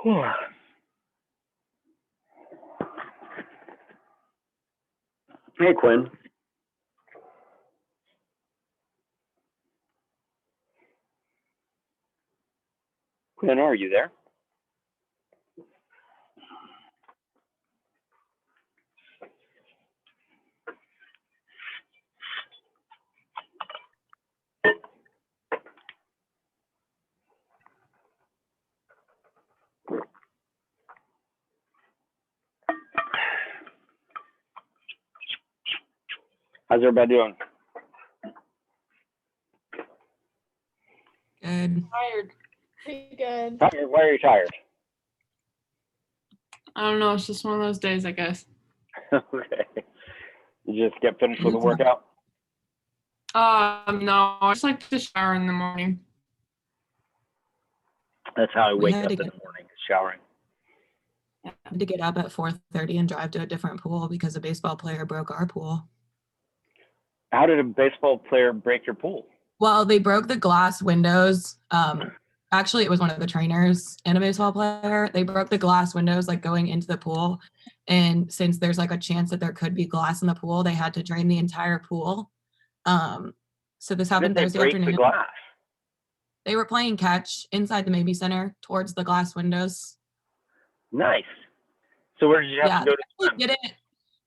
Hey, Quinn. Quinn, are you there? How's everybody doing? Good. Tired. Pretty good. Tired? Why are you tired? I don't know. It's just one of those days, I guess. Okay. You just get finished with the workout? No. I just like to shower in the morning. That's how I We wake had up to in the get- morning, showering. I had to get up at 4:30 and drive to a different pool because a baseball player broke our pool. How did a baseball player break your pool? Well, they broke the glass windows. Actually, it was one of the trainers and a baseball player. They broke the glass windows like going into the pool. And since there's like a chance that there could be glass in the pool, they had to drain the entire pool. So this How happened did they Thursday break afternoon. the glass? They were playing catch inside the Maybe Center towards the glass windows. Nice. So where did you have to go to they swim? did it.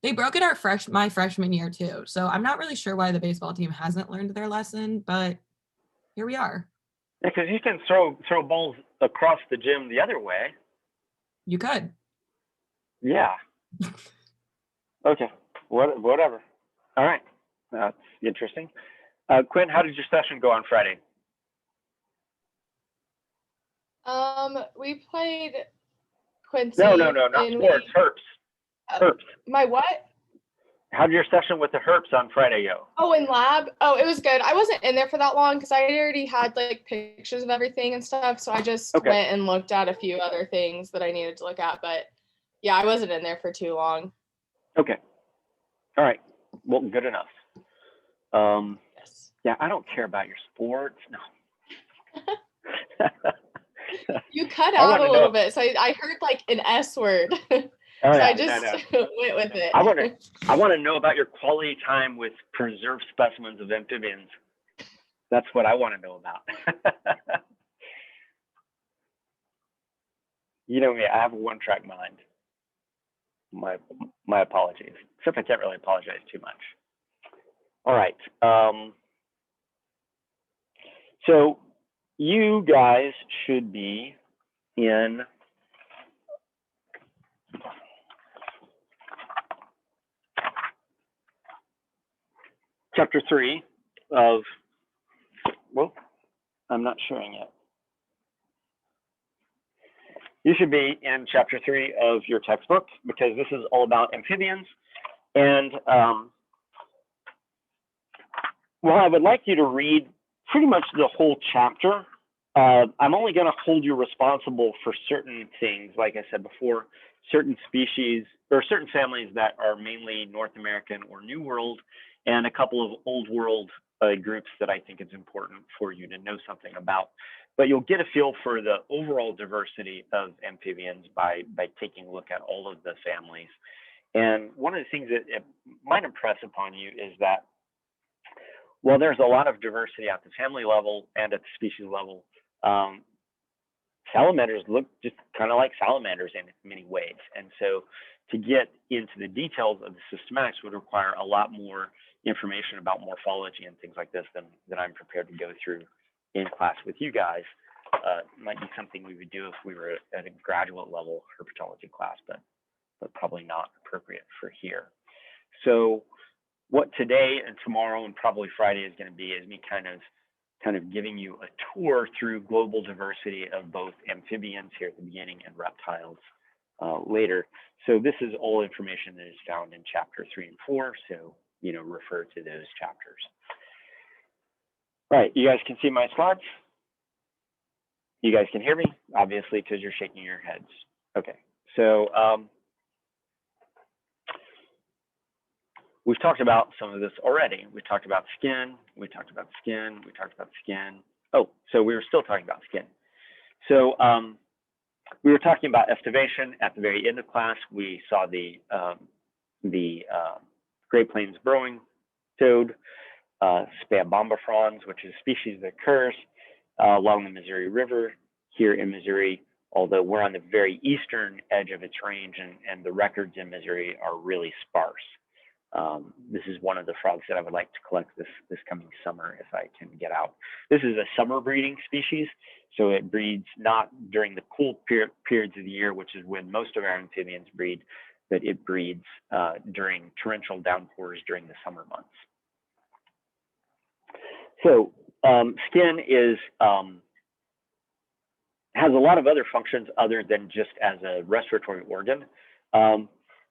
They broke it my freshman year too. So I'm not really sure why the baseball team hasn't learned their lesson, but here we are. Yeah, because you can throw balls across the gym the other way. You could. Yeah. Okay. Whatever. All right. That's interesting. Quinn, how did your session go on Friday? We played Quincy. No, not sports. Herps. Herps. My what? How'd your session with the Herps on Friday go? Oh, in lab? Oh, it was good. I wasn't in there for that long because I already had like pictures of everything and stuff. So I just went and looked at a few other things that I needed to look at. But yeah, I wasn't in there for too long. Okay. All right. Well, good enough. Yes. Yeah, I don't care about your sports. No. You cut out a little bit. So I heard like an S word. Oh, so yeah, I just went with it. I want to know about your quality time with preserved specimens of amphibians. That's what I want to know about. You know me, I have a one-track mind. My apologies. Except I can't really apologize too much. All right. So you guys should be in chapter 3 of, well, I'm not sharing yet. You should be in chapter 3 of your textbook because this is all about amphibians. And well, I would like you to read pretty much the whole chapter. I'm only going to hold you responsible for certain things, like I said before, certain species or certain families that are mainly North American or New World, and a couple of Old World groups that I think it's important for you to know something about. But you'll get a feel for the overall diversity of amphibians by taking a look at all of the families. And one of the things that it might impress upon you is that while there's a lot of diversity at the family level and at the species level, salamanders look just kind of like salamanders in many ways. And so to get into the details of the systematics would require a lot more information about morphology and things like this than I'm prepared to go through in class with you guys. Might be something we would do if we were at a graduate level herpetology class, but probably not appropriate for here. So what today and tomorrow and probably Friday is going to be is me kind of giving you a tour through global diversity of both amphibians here at the beginning and reptiles later. So this is all information that is found in chapter 3 and 4. So, refer to those chapters. All right, you guys can see my slides? You guys can hear me, obviously, because you're shaking your heads. Okay, so we've talked about some of this already. We talked about skin, we talked about skin, we talked about skin. Oh, so we were still talking about skin. So we were talking about estivation at the very end of class. We saw the Great Plains burrowing toad, Spea bombiforans, which is a species that occurs along the Missouri River here in Missouri, although we're on the very eastern edge of its range, and the records in Missouri are really sparse. This is one of the frogs that I would like to collect this coming summer if I can get out. This is a summer breeding species, so it breeds not during the cool periods of the year, which is when most of our amphibians breed, but it breeds during torrential downpours during the summer months. So skin has a lot of other functions other than just as a respiratory organ.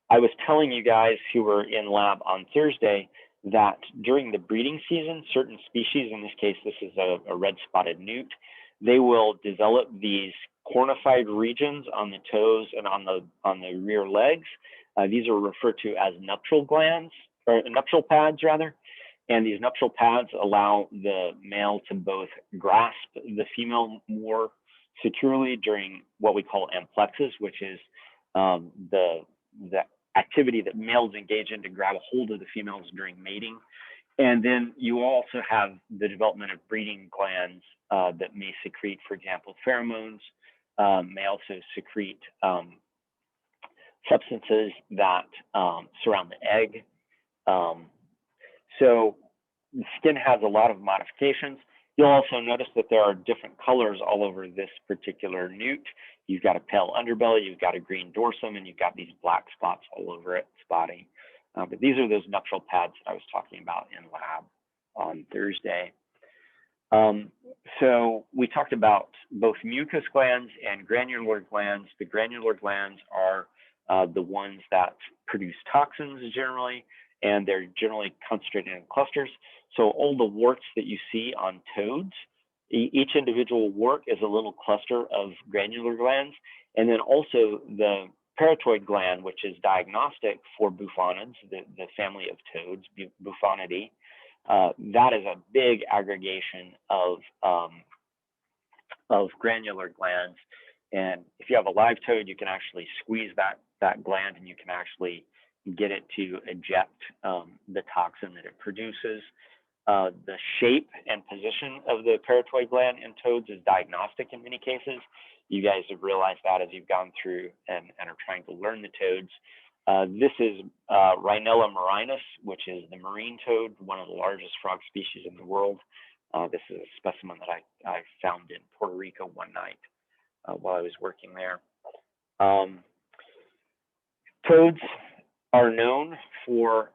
I was telling you guys who were in lab on Thursday that during the breeding season, certain species, in this case, this is a red-spotted newt, they will develop these cornified regions on the toes and on the rear legs. These are referred to as nuptial glands, or nuptial pads rather. And these nuptial pads allow the male to both grasp the female more securely during what we call amplexus, which is the activity that males engage in to grab a hold of the females during mating. And then you also have the development of breeding glands that may secrete, for example, pheromones, may also secrete substances that surround the egg. So the skin has a lot of modifications. You'll also notice that there are different colors all over this particular newt. You've got a pale underbelly, you've got a green dorsum, and you've got these black spots all over its body. But these are those nuptial pads that I was talking about in lab on Thursday. So we talked about both mucus glands and granular glands. The granular glands are the ones that produce toxins generally, and they're generally concentrated in clusters. So all the warts that you see on toads, each individual wart is a little cluster of granular glands. And then also the parotoid gland, which is diagnostic for bufonids, the family of toads, Buffonidae, that is a big aggregation of granular glands. And if you have a live toad, you can actually squeeze that gland and you can actually get it to eject the toxin that it produces. The shape and position of the parotoid gland in toads is diagnostic in many cases. You guys have realized that as you've gone through and are trying to learn the toads. This is Rhinella marinus, which is the marine toad, one of the largest frog species in the world. This is a specimen that I found in Puerto Rico one night while I was working there. Toads are known for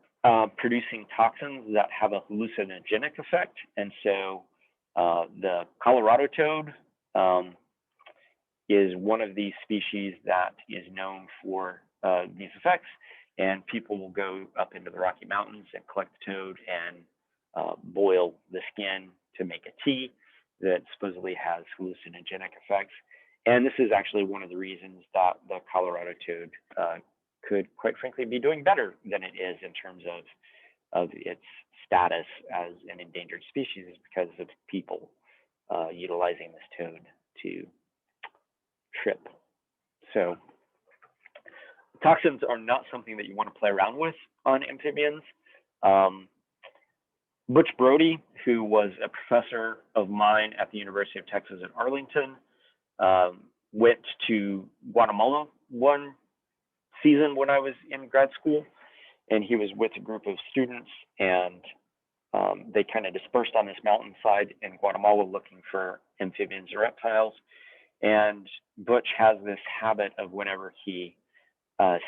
producing toxins that have a hallucinogenic effect. And so the Colorado toad is one of these species that is known for these effects. And people will go up into the Rocky Mountains and collect the toad and boil the skin to make a tea that supposedly has hallucinogenic effects. And this is actually one of the reasons that the Colorado toad could, quite frankly, be doing better than it is in terms of its status as an endangered species, is because of people utilizing this toad to trip. So toxins are not something that you want to play around with on amphibians. Butch Brody, who was a professor of mine at the University of Texas at Arlington, went to Guatemala one season when I was in grad school, and he was with a group of students, and they kind of dispersed on this mountainside in Guatemala looking for amphibians or reptiles. And Butch has this habit of whenever he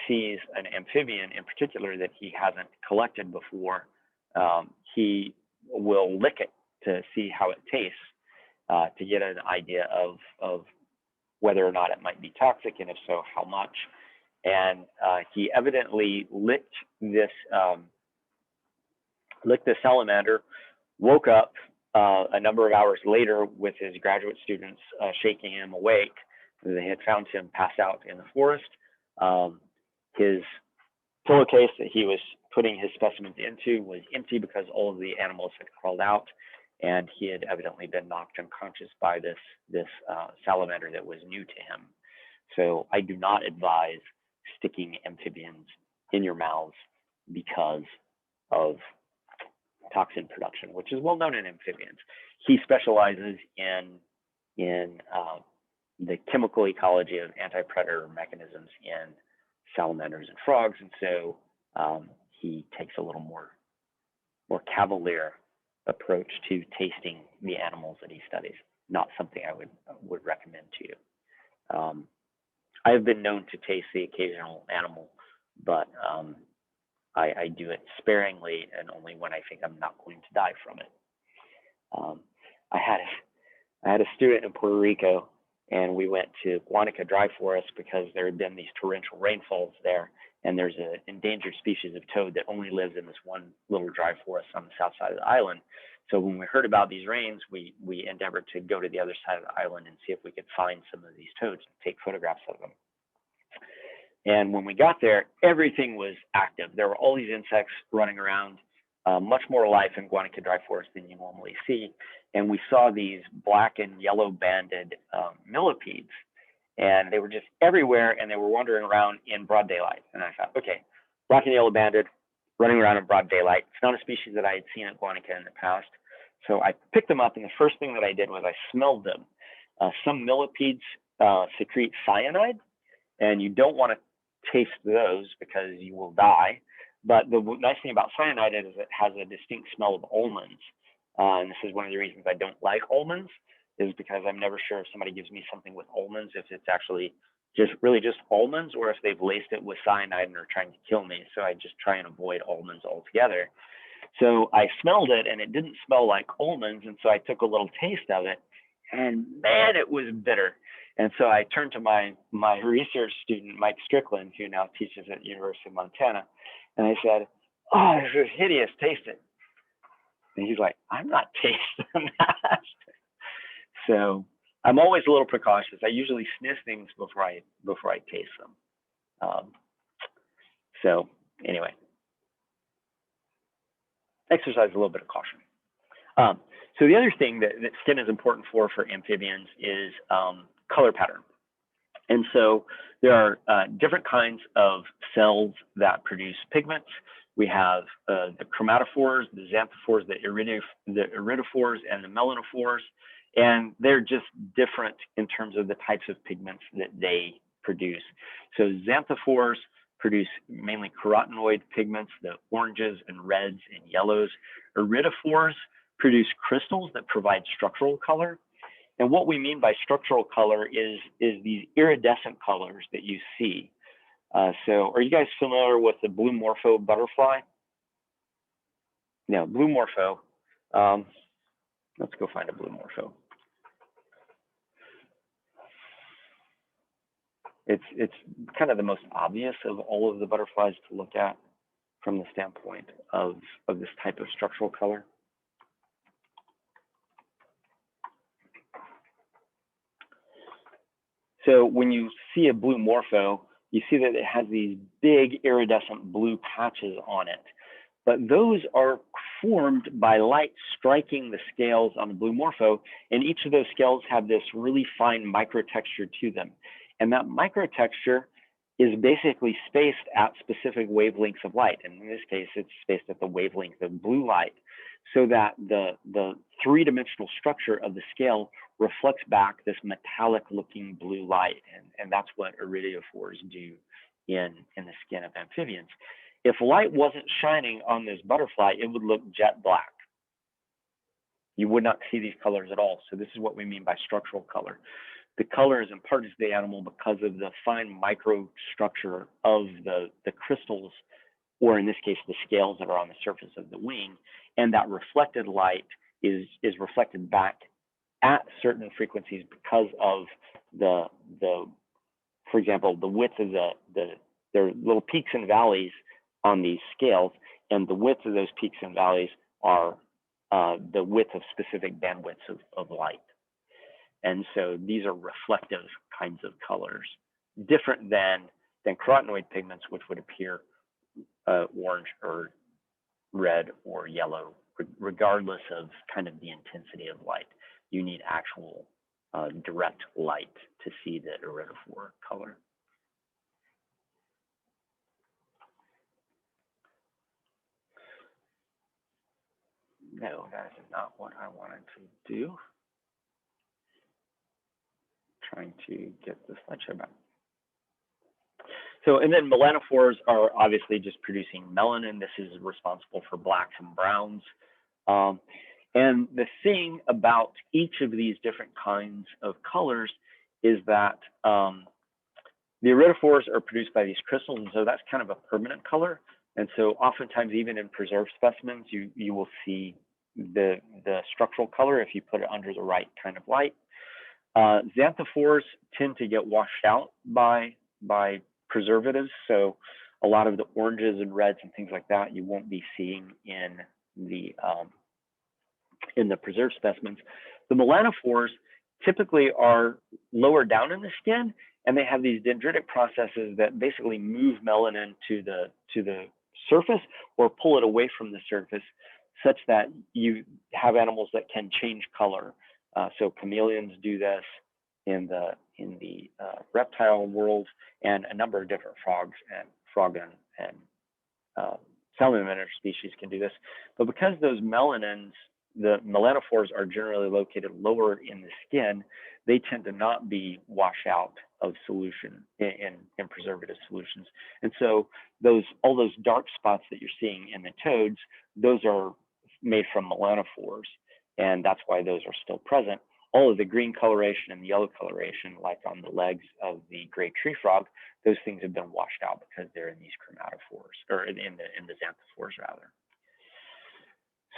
sees an amphibian in particular that he hasn't collected before, he will lick it to see how it tastes, to get an idea of whether or not it might be toxic, and if so, how much. And he evidently licked this salamander, woke up a number of hours later with his graduate students shaking him awake. They had found him passed out in the forest. His pillowcase that he was putting his specimens into was empty because all of the animals had crawled out, and he had evidently been knocked unconscious by this salamander that was new to him. So I do not advise sticking amphibians in your mouths because of toxin production, which is well known in amphibians. He specializes in the chemical ecology of anti-predator mechanisms in salamanders and frogs, and so he takes a little more cavalier approach to tasting the animals that he studies. Not something I would recommend to you. I have been known to taste the occasional animal, but I do it sparingly and only when I think I'm not going to die from it. I had a student in Puerto Rico, and we went to Guanica Dry Forest because there had been these torrential rainfalls there, and there's an endangered species of toad that only lives in this one little dry forest on the south side of the island. So when we heard about these rains, we endeavored to go to the other side of the island and see if we could find some of these toads and take photographs of them. And when we got there, everything was active. There were all these insects running around, much more life in Guanica Dry Forest than you normally see. And we saw these black and yellow banded millipedes, and they were just everywhere, and they were wandering around in broad daylight. And I thought, okay, black and yellow banded, running around in broad daylight. It's not a species that I had seen at Guanica in the past. So I picked them up, and the first thing that I did was I smelled them. Some millipedes secrete cyanide, and you don't want to taste those because you will die. But the nice thing about cyanide is it has a distinct smell of almonds. And this is one of the reasons I don't like almonds, is because I'm never sure if somebody gives me something with almonds, if it's actually just almonds, or if they've laced it with cyanide and are trying to kill me. So I just try and avoid almonds altogether. So I smelled it, and it didn't smell like almonds. And so I took a little taste of it, and man, it was bitter. And so I turned to my research student, Mike Strickland, who now teaches at the University of Montana, and I said, "Oh, this is hideous, taste it." And he's like, "I'm not tasting that." So I'm always a little precautious. I usually sniff things before I taste them. So anyway, exercise a little bit of caution. So the other thing that skin is important for amphibians is color pattern. And so there are different kinds of cells that produce pigments. We have the chromatophores, the xanthophores, the iridophores, and the melanophores. And they're just different in terms of the types of pigments that they produce. So xanthophores produce mainly carotenoid pigments, the oranges and reds and yellows. Iridophores produce crystals that provide structural color. And what we mean by structural color is these iridescent colors that you see. So are you guys familiar with the blue morpho butterfly? No, blue morpho. Let's go find a blue morpho. It's kind of the most obvious of all of the butterflies to look at from the standpoint of this type of structural color. So when you see a blue morpho, you see that it has these big iridescent blue patches on it. But those are formed by light striking the scales on the blue morpho, and each of those scales have this really fine microtexture to them. And that microtexture is basically spaced at specific wavelengths of light. And in this case, it's spaced at the wavelength of blue light, so that the three-dimensional structure of the scale reflects back this metallic looking blue light. And that's what iridophores do in the skin of amphibians. If light wasn't shining on this butterfly, it would look jet black. You would not see these colors at all. So this is what we mean by structural color. The color is imparted to the animal because of the fine microstructure of the crystals, or in this case, the scales that are on the surface of the wing. And that reflected light is reflected back at certain frequencies because of for example, the width of there are little peaks and valleys on these scales, and the width of those peaks and valleys are the width of specific bandwidths of light. And so these are reflective kinds of colors, different than carotenoid pigments, which would appear orange or red or yellow, regardless of kind of the intensity of light. You need actual direct light to see the iridophore color. No, that is not what I wanted to do. Trying to get the slideshow back. So, and then melanophores are obviously just producing melanin. This is responsible for blacks and browns. And the thing about each of these different kinds of colors is that the iridophores are produced by these crystals, and so that's kind of a permanent color. And so oftentimes, even in preserved specimens, you will see the structural color if you put it under the right kind of light. Xanthophores tend to get washed out by preservatives, so a lot of the oranges and reds and things like that you won't be seeing in the preserved specimens. The melanophores typically are lower down in the skin, and they have these dendritic processes that basically move melanin to the surface or pull it away from the surface, such that you have animals that can change color. So chameleons do this in the reptile world, and a number of different frog and salamander species can do this. But because those melanins, the melanophores, are generally located lower in the skin, they tend to not be washed out of solution in preservative solutions. And so all those dark spots that you're seeing in the toads, those are made from melanophores, and that's why those are still present. All of the green coloration and the yellow coloration, like on the legs of the gray tree frog, those things have been washed out because they're in these chromatophores, or in the xanthophores rather.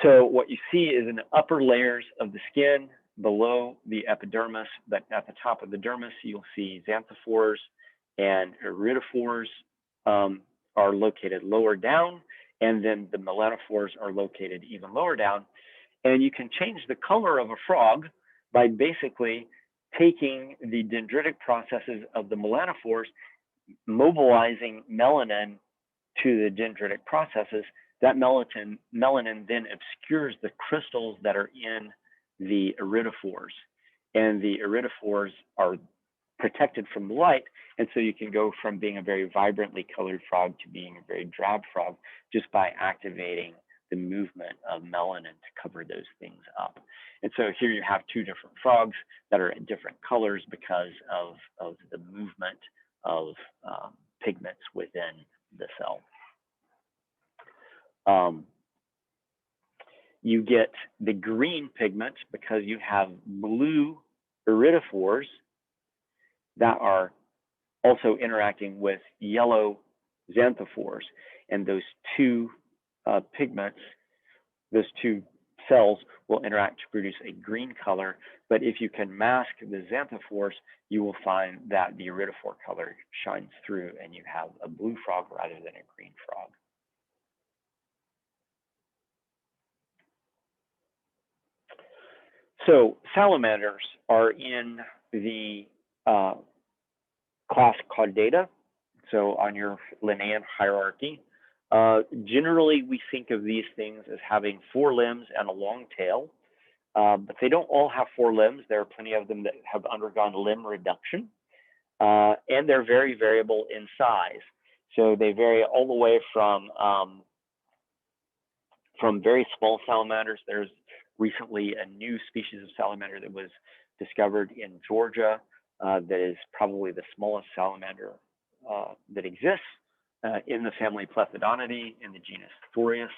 So what you see is in the upper layers of the skin, below the epidermis, but at the top of the dermis, you'll see xanthophores, and iridophores are located lower down, and then the melanophores are located even lower down. And you can change the color of a frog by basically taking the dendritic processes of the melanophores, mobilizing melanin to the dendritic processes. That melanin then obscures the crystals that are in the iridophores, and the iridophores are protected from the light, and so you can go from being a very vibrantly colored frog to being a very drab frog just by activating the movement of melanin to cover those things up. And so here you have two different frogs that are in different colors because of the movement of pigments within the cell. You get the green pigment because you have blue iridophores that are also interacting with yellow xanthophores, and those two pigments, those two cells will interact to produce a green color. But if you can mask the xanthophores, you will find that the iridophore color shines through and you have a blue frog rather than a green frog. So salamanders are in the class Caudata, so on your Linnaean hierarchy. Generally, we think of these things as having 4 limbs and a long tail, but they don't all have 4 limbs. There are plenty of them that have undergone limb reduction, and they're very variable in size. So they vary all the way from very small salamanders. There's recently a new species of salamander that was discovered in Georgia that is probably the smallest salamander that exists in the family Plethodonidae in the genus Thorius,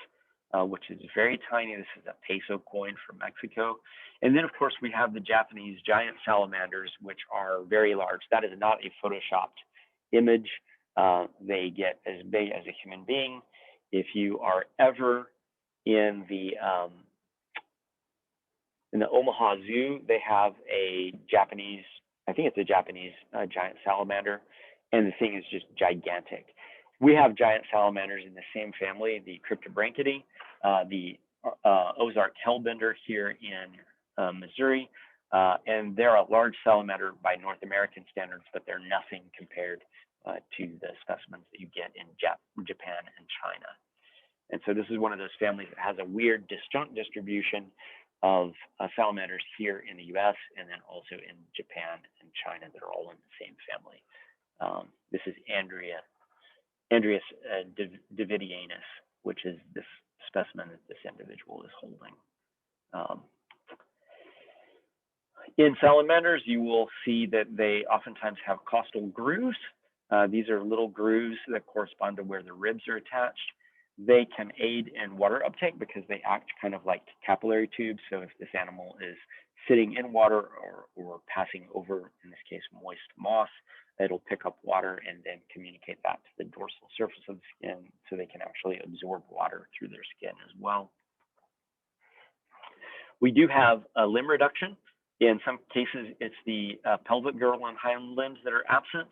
which is very tiny. This is a peso coin from Mexico. And then, of course, we have the Japanese giant salamanders, which are very large. That is not a photoshopped image. They get as big as a human being. If you are ever in the Omaha Zoo, they have a Japanese, I think it's a Japanese giant salamander, and the thing is just gigantic. We have giant salamanders in the same family, the Cryptobranchidae, the Ozark hellbender here in Missouri, and they're a large salamander by North American standards, but they're nothing compared to the specimens that you get in Japan and China. And so this is one of those families that has a weird disjunct distribution. of salamanders here in the US, and then also in Japan and China that are all in the same family. This is Andreas davidianus, which is this specimen that this individual is holding. In salamanders, you will see that they oftentimes have costal grooves. These are little grooves that correspond to where the ribs are attached. They can aid in water uptake because they act kind of like capillary tubes. So if this animal is sitting in water or passing over, in this case, moist moss, it'll pick up water and then communicate that to the dorsal surface of the skin so they can actually absorb water through their skin as well. We do have a limb reduction. In some cases, it's the pelvic girdle and hind limbs that are absent.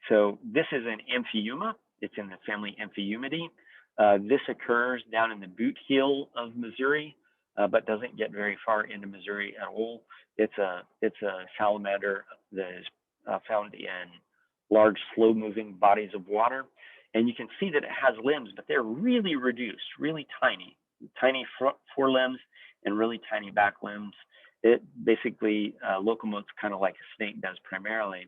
So this is an Amphiuma. It's in the family Amphiomidae. This occurs down in the boot heel of Missouri, but doesn't get very far into Missouri at all. It's a salamander that is found in large, slow-moving bodies of water. And you can see that it has limbs, but they're really reduced, really tiny front forelimbs and really tiny back limbs. It basically locomotes kind of like a snake does primarily.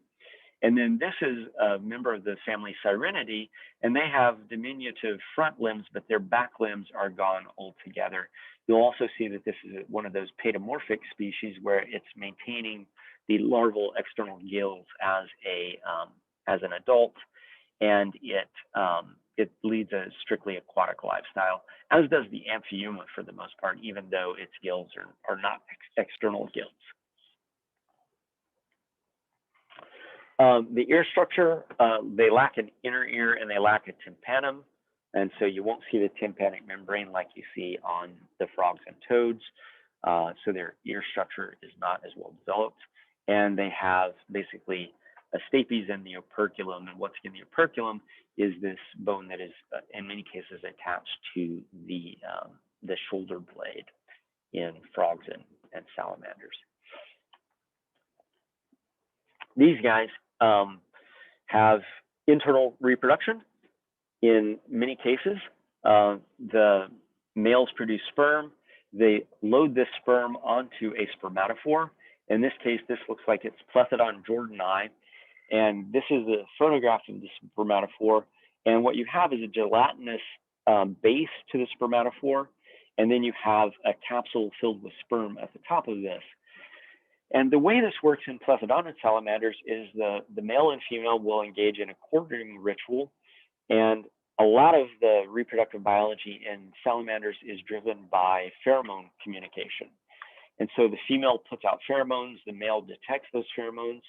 And then this is a member of the family Sirenidae, and they have diminutive front limbs, but their back limbs are gone altogether. You'll also see that this is one of those paedomorphic species where it's maintaining the larval external gills as an adult, and it leads a strictly aquatic lifestyle, as does the Amphiuma for the most part, even though its gills are not external gills. The ear structure, they lack an inner ear and they lack a tympanum. And so you won't see the tympanic membrane like you see on the frogs and toads. So their ear structure is not as well developed. And they have basically a stapes in the operculum. And what's in the operculum is this bone that is, in many cases, attached to the shoulder blade in frogs and salamanders. These guys have internal reproduction. In many cases, the males produce sperm. They load this sperm onto a spermatophore. In this case, this looks like it's Plethodon jordani. And this is a photograph of the spermatophore. And what you have is a gelatinous base to the spermatophore. And then you have a capsule filled with sperm at the top of this. And the way this works in Plethodonid salamanders is the male and female will engage in a courting ritual. And a lot of the reproductive biology in salamanders is driven by pheromone communication. And so the female puts out pheromones, the male detects those pheromones,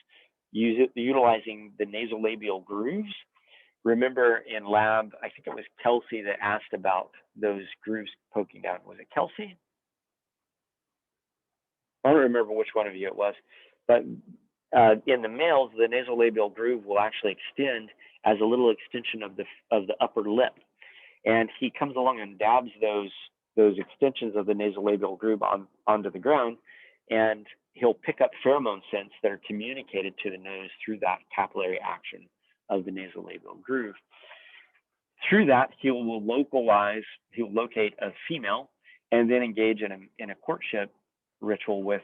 utilizing the nasolabial grooves. Remember in lab, I think it was Kelsey that asked about those grooves poking down. Was it Kelsey? I don't remember which one of you it was, but in the males, the nasolabial groove will actually extend as a little extension of the upper lip, and he comes along and dabs those extensions of the nasolabial groove onto the ground, and he'll pick up pheromone scents that are communicated to the nose through that capillary action of the nasolabial groove. Through that, he'll locate a female, and then engage in a courtship ritual with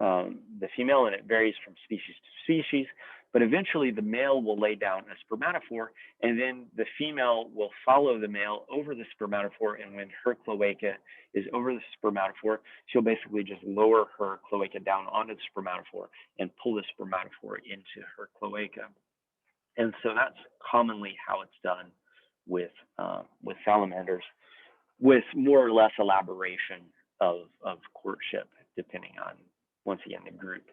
the female, and it varies from species to species, but eventually the male will lay down a spermatophore, and then the female will follow the male over the spermatophore, and when her cloaca is over the spermatophore, she'll basically just lower her cloaca down onto the spermatophore and pull the spermatophore into her cloaca. And so that's commonly how it's done with salamanders, with more or less elaboration of courtship, depending on, once again, the group.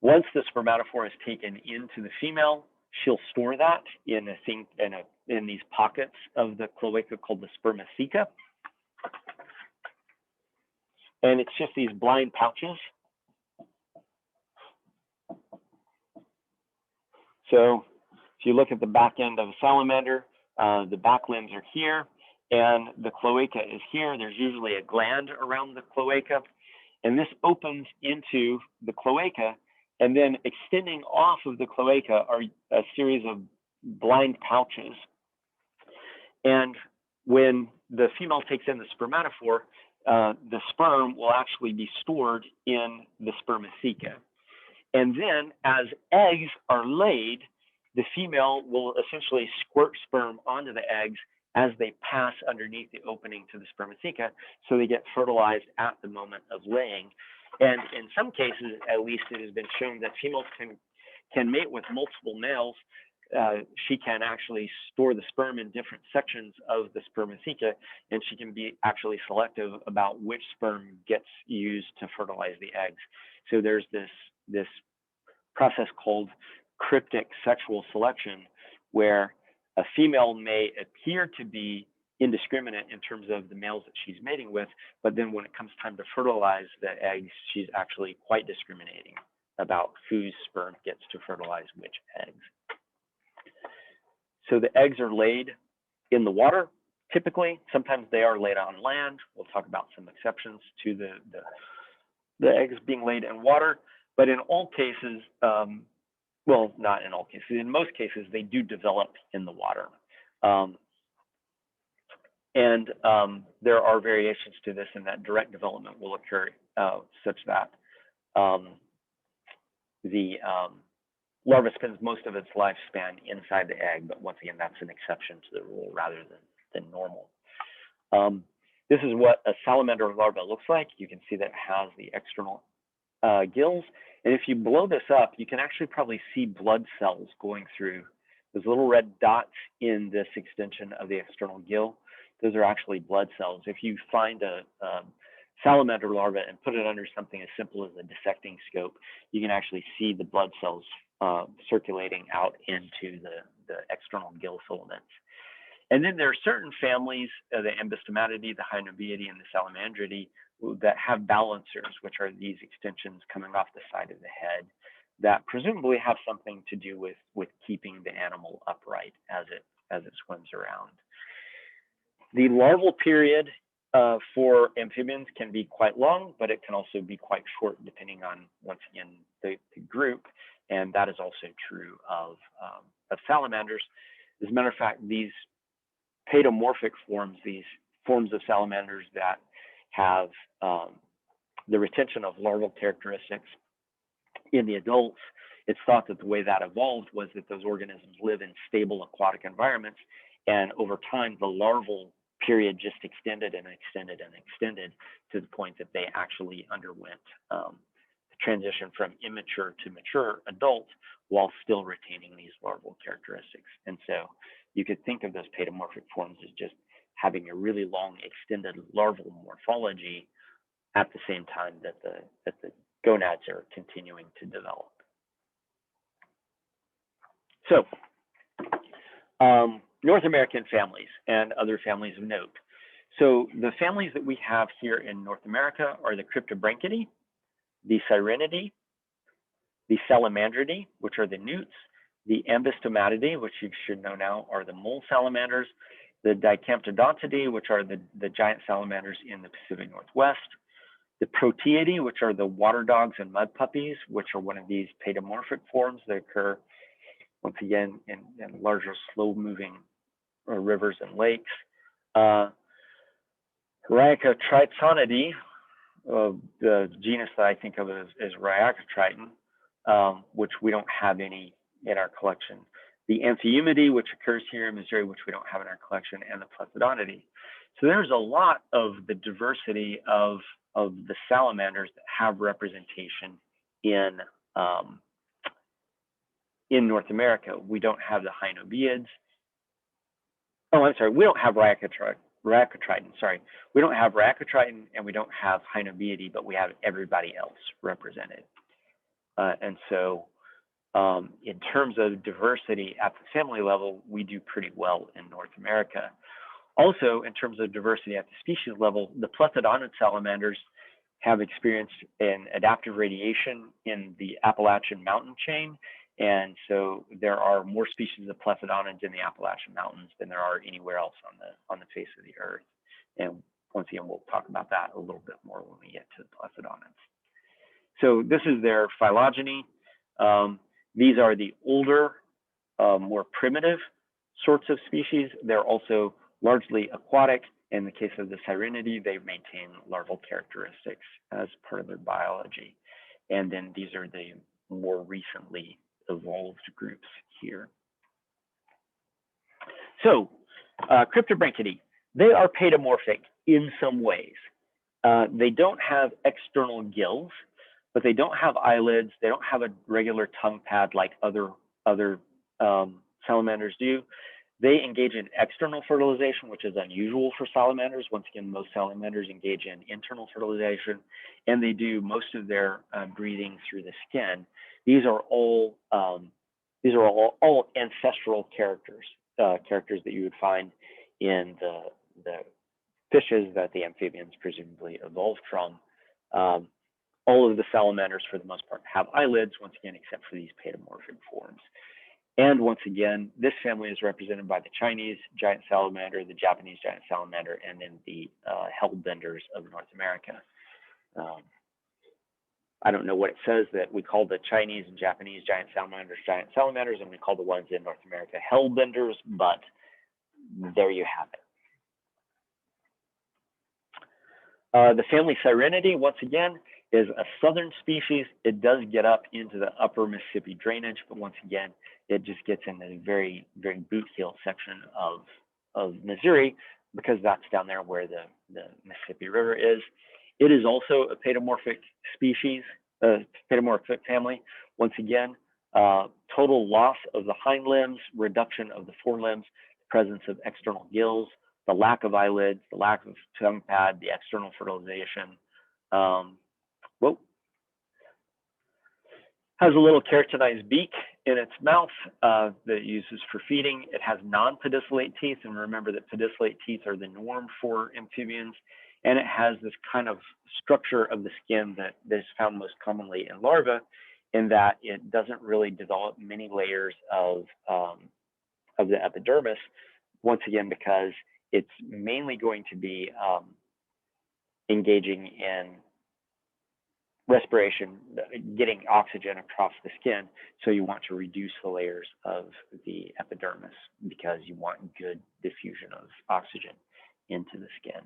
Once the spermatophore is taken into the female, she'll store that in these pockets of the cloaca called the spermatheca. And it's just these blind pouches. So if you look at the back end of a salamander, the back limbs are here, and the cloaca is here. There's usually a gland around the cloaca, and this opens into the cloaca, and then extending off of the cloaca are a series of blind pouches. And when the female takes in the spermatophore, the sperm will actually be stored in the spermatheca. And then as eggs are laid, the female will essentially squirt sperm onto the eggs as they pass underneath the opening to the spermatheca, so they get fertilized at the moment of laying. And in some cases, at least, it has been shown that females can mate with multiple males. She can actually store the sperm in different sections of the spermatheca, and she can be actually selective about which sperm gets used to fertilize the eggs. So there's this process called cryptic sexual selection, where a female may appear to be indiscriminate in terms of the males that she's mating with, but then when it comes time to fertilize the eggs, she's actually quite discriminating about whose sperm gets to fertilize which eggs. So the eggs are laid in the water, typically. Sometimes they are laid on land. We'll talk about some exceptions to the eggs being laid in water, but in all cases, well, not in all cases, in most cases, they do develop in the water. There are variations to this, and that direct development will occur such that the larva spends most of its lifespan inside the egg, but once again, that's an exception to the rule rather than normal. This is what a salamander larva looks like. You can see that it has the external gills. And if you blow this up, you can actually probably see blood cells going through. Those little red dots in this extension of the external gill, those are actually blood cells. If you find a salamander larva and put it under something as simple as a dissecting scope, you can actually see the blood cells circulating out into the external gill filaments. And then there are certain families, the Ambystomatidae, the Hyenobiidae, and the Salamandridae, that have balancers, which are these extensions coming off the side of the head that presumably have something to do with keeping the animal upright as it swims around. The larval period for amphibians can be quite long, but it can also be quite short depending on, once again, the group, and that is also true of salamanders. As a matter of fact, these paedomorphic forms, these forms of salamanders that have the retention of larval characteristics in the adults, it's thought that the way that evolved was that those organisms live in stable aquatic environments, and over time the larval period just extended and extended and extended to the point that they actually underwent the transition from immature to mature adult while still retaining these larval characteristics. And so you could think of those paedomorphic forms as just having a really long extended larval morphology at the same time that the gonads are continuing to develop. So North American families and other families of note. So the families that we have here in North America are the Cryptobranchidae, the Sirenidae, the Salamandridae, which are the newts, the Ambystomatidae, which you should know now are the mole salamanders, the Dicamptodontidae, which are the giant salamanders in the Pacific Northwest, the Proteidae, which are the water dogs and mud puppies, which are one of these paedomorphic forms that occur, once again, in larger, slow-moving rivers and lakes. Rhyacotritonidae, the genus that I think of as Rhyacotриton, which we don't have any in our collection. The Amphiomidae, which occurs here in Missouri, which we don't have in our collection, and the Plethodontidae. So there's a lot of the diversity of the salamanders that have representation in North America. We don't have the Hyenobiids. Oh, I'm sorry, we don't have Rhyacotриton, sorry. We don't have Rhyacotриton and we don't have Hyenobiidae, but we have everybody else represented. And so in terms of diversity at the family level, we do pretty well in North America. Also, in terms of diversity at the species level, the plethodonid salamanders have experienced an adaptive radiation in the Appalachian mountain chain. And so there are more species of plethodonids in the Appalachian Mountains than there are anywhere else on the face of the earth. And once again, we'll talk about that a little bit more when we get to the plethodonids. So this is their phylogeny. These are the older, more primitive sorts of species. They're also largely aquatic In the case of the Sirenidae, they maintain larval characteristics as part of their biology. And then these are the more recently evolved groups here. So, Cryptobranchidae, they are paedomorphic in some ways. They don't have external gills, but they don't have eyelids. They don't have a regular tongue pad like other salamanders do. They engage in external fertilization, which is unusual for salamanders. Once again, most salamanders engage in internal fertilization, and they do most of their breathing through the skin. These are all ancestral characters that you would find in the fishes that the amphibians presumably evolved from. All of the salamanders, for the most part, have eyelids, once again, except for these paedomorphic forms. And once again, this family is represented by the Chinese giant salamander, the Japanese giant salamander, and then the hellbenders of North America. I don't know what it says that we call the Chinese and Japanese giant salamanders, and we call the ones in North America hellbenders, but there you have it. The family Sirenidae, once again, is a southern species. It does get up into the upper Mississippi drainage, but once again, it just gets in the very, very boot heel section of Missouri, because that's down there where the Mississippi River is. It is also a paedomorphic species, paedomorphic family. Once again, total loss of the hind limbs, reduction of the forelimbs, presence of external gills, the lack of eyelids, the lack of tongue pad, the external fertilization. Has a little keratinized beak in its mouth that it uses for feeding. It has non-pedicellate teeth, and remember that pedicellate teeth are the norm for amphibians. And it has this kind of structure of the skin that is found most commonly in larvae, in that it doesn't really develop many layers of the epidermis, once again, because it's mainly going to be engaging in respiration, getting oxygen across the skin. So you want to reduce the layers of the epidermis because you want good diffusion of oxygen into the skin.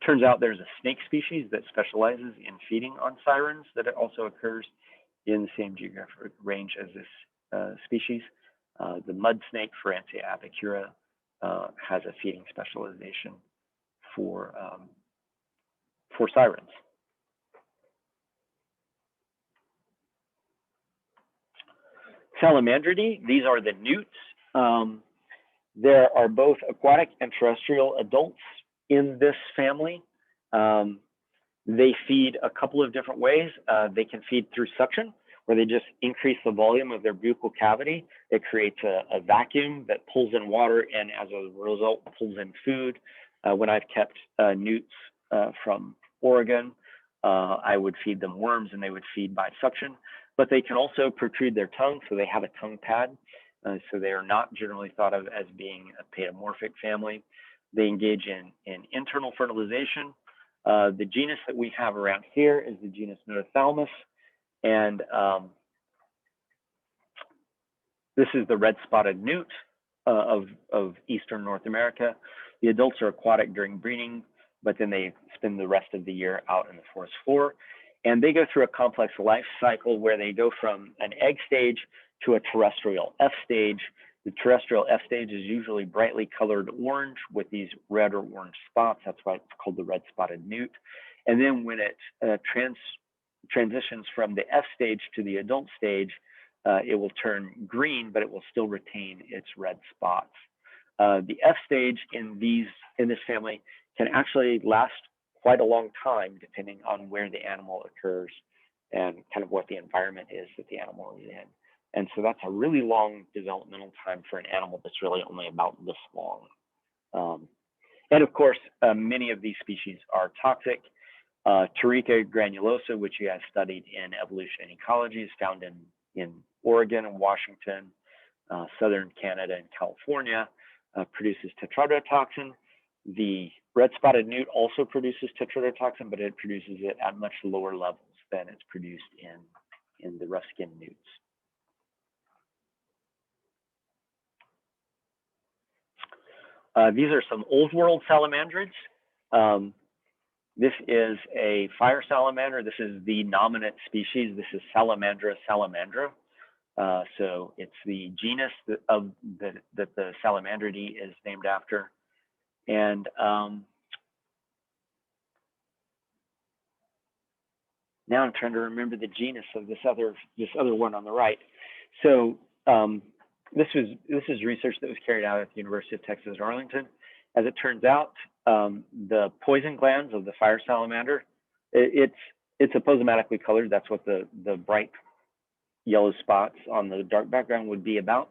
Turns out there's a snake species that specializes in feeding on sirens, that it also occurs in the same geographic range as this species. The mud snake, Ferantia apicura, has a feeding specialization for sirens. Salamandridae, these are the newts. There are both aquatic and terrestrial adults in this family. They feed a couple of different ways. They can feed through suction, where they just increase the volume of their buccal cavity. It creates a vacuum that pulls in water and as a result pulls in food. When I've kept newts from Oregon, I would feed them worms and they would feed by suction, but they can also protrude their tongue, so they have a tongue pad. So they are not generally thought of as being a paedomorphic family. They engage in internal fertilization. The genus that we have around here is the genus Notothalmus, and this is the red-spotted newt of eastern North America. The adults are aquatic during breeding, but then they spend the rest of the year out in the forest floor. And they go through a complex life cycle where they go from an egg stage to a terrestrial F stage. The terrestrial F stage is usually brightly colored orange with these red or orange spots. That's why it's called the red-spotted newt. And then when it transitions from the F stage to the adult stage, it will turn green, but it will still retain its red spots. The F stage in this family can actually last quite a long time, depending on where the animal occurs and kind of what the environment is that the animal is in. And so that's a really long developmental time for an animal that's really only about this long. And of course, many of these species are toxic. Tarica granulosa, which you have studied in evolution and ecology, is found in Oregon and Washington, southern Canada and California, produces tetrodotoxin. The red-spotted newt also produces tetrodotoxin, but it produces it at much lower levels than it's produced in the rough-skinned newts. These are some old world salamandrids. This is a fire salamander. This is the nominate species. This is Salamandra salamandra. So it's the genus that the Salamandridae is named after. And now I'm trying to remember the genus of this other one on the right. So this is research that was carried out at the University of Texas at Arlington. As it turns out, the poison glands of the fire salamander, it's aposematically colored. That's what the bright yellow spots on the dark background would be about.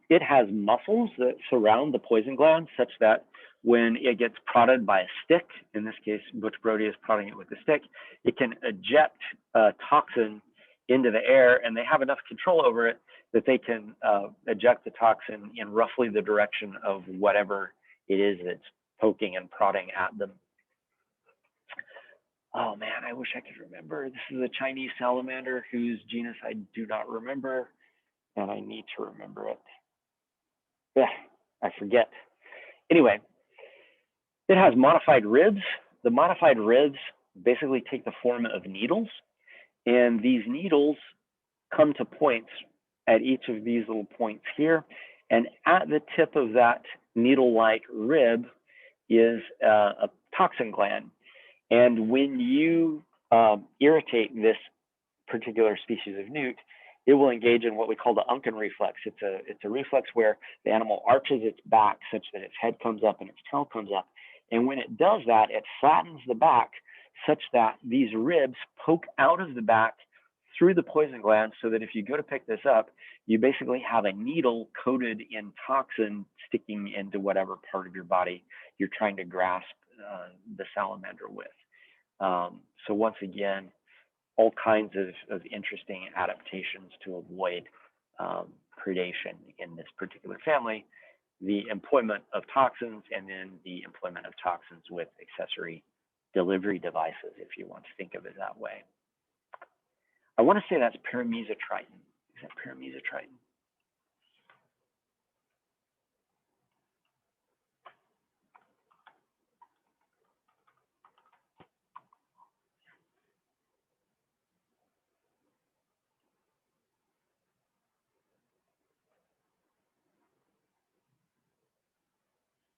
It has muscles that surround the poison gland such that when it gets prodded by a stick, in this case, Butch Brody is prodding it with a stick, it can eject toxin into the air, and they have enough control over it that they can eject the toxin in roughly the direction of whatever it is that's poking and prodding at them. Oh man, I wish I could remember. This is a Chinese salamander whose genus I do not remember, and I need to remember it. Yeah, I forget. Anyway, it has modified ribs. The modified ribs basically take the form of needles, and these needles come to points at each of these little points here, and at the tip of that needle-like rib is a toxin gland. And when you irritate this particular species of newt, it will engage in what we call the Unken reflex. It's a reflex where the animal arches its back such that its head comes up and its tail comes up. And when it does that, it flattens the back such that these ribs poke out of the back through the poison gland, so that if you go to pick this up, you basically have a needle coated in toxin sticking into whatever part of your body you're trying to grasp the salamander with. So once again, all kinds of interesting adaptations to avoid predation in this particular family, the employment of toxins, and then the employment of toxins with accessory delivery devices, if you want to think of it that way. I want to say that's Paramecitriton. Is that Paramecitriton?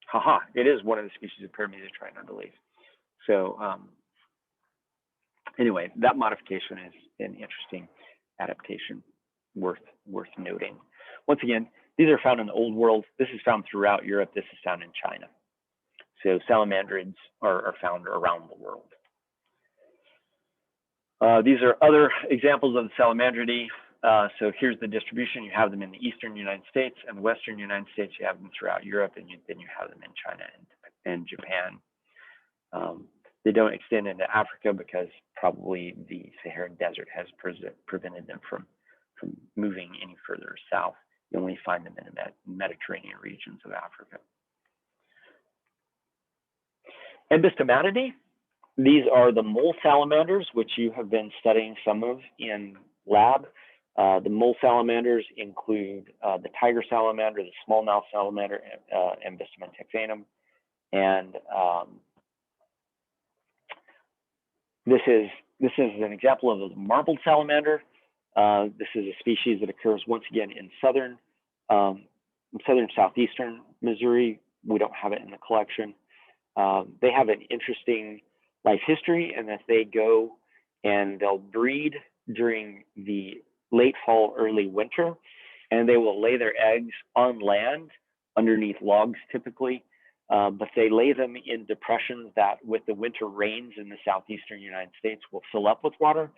Haha, it is one of the species of Paramecitriton, I believe. So anyway, that modification is an interesting adaptation worth noting. Once again, these are found in the Old World. This is found throughout Europe. This is found in China. So salamandrids are found around the world. These are other examples of the Salamandridae. So here's the distribution. You have them in the eastern United States and the western United States. You have them throughout Europe, and then you have them in China and Japan. They don't extend into Africa because probably the Saharan desert has prevented them from moving any further south. You only find them in the Mediterranean regions of Africa. Embystomatidae, these are the mole salamanders, which you have been studying some of in lab. The mole salamanders include the tiger salamander, the smallmouth salamander, Embystomum texanum, and this is an example of the marbled salamander. This is a species that occurs once again in southern southeastern Missouri. We don't have it in the collection. They have an interesting life history in that they go and they'll breed during the late fall, early winter, and they will lay their eggs on land underneath logs typically. But they lay them in depressions that with the winter rains in the southeastern United States will fill up with water.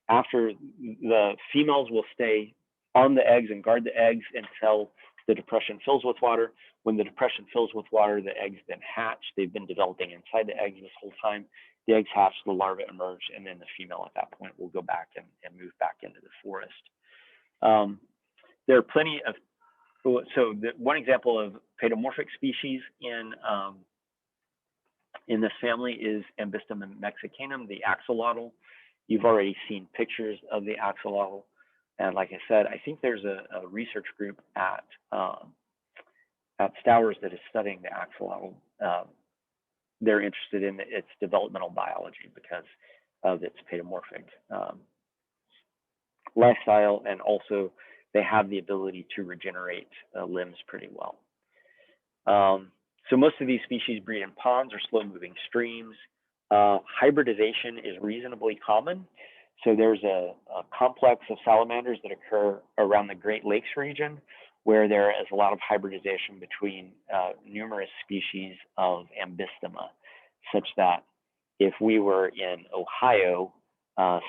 After, the females will stay on the eggs and guard the eggs until the depression fills with water. When the depression fills with water, the eggs then hatch. They've been developing inside the eggs this whole time. The eggs hatch, the larvae emerge, and then the female at that point will go back and move back into the forest. There are plenty of So one example of paedomorphic species in this family is Embystomum mexicanum, the axolotl. You've already seen pictures of the axolotl. And like I said, I think there's a research group at at Stowers that is studying the axolotl, they're interested in its developmental biology because of its paedomorphic lifestyle, and also they have the ability to regenerate limbs pretty well. So most of these species breed in ponds or slow-moving streams. Hybridization is reasonably common. So there's a complex of salamanders that occur around the Great Lakes region, where there is a lot of hybridization between numerous species of Ambystoma, such that if we were in Ohio,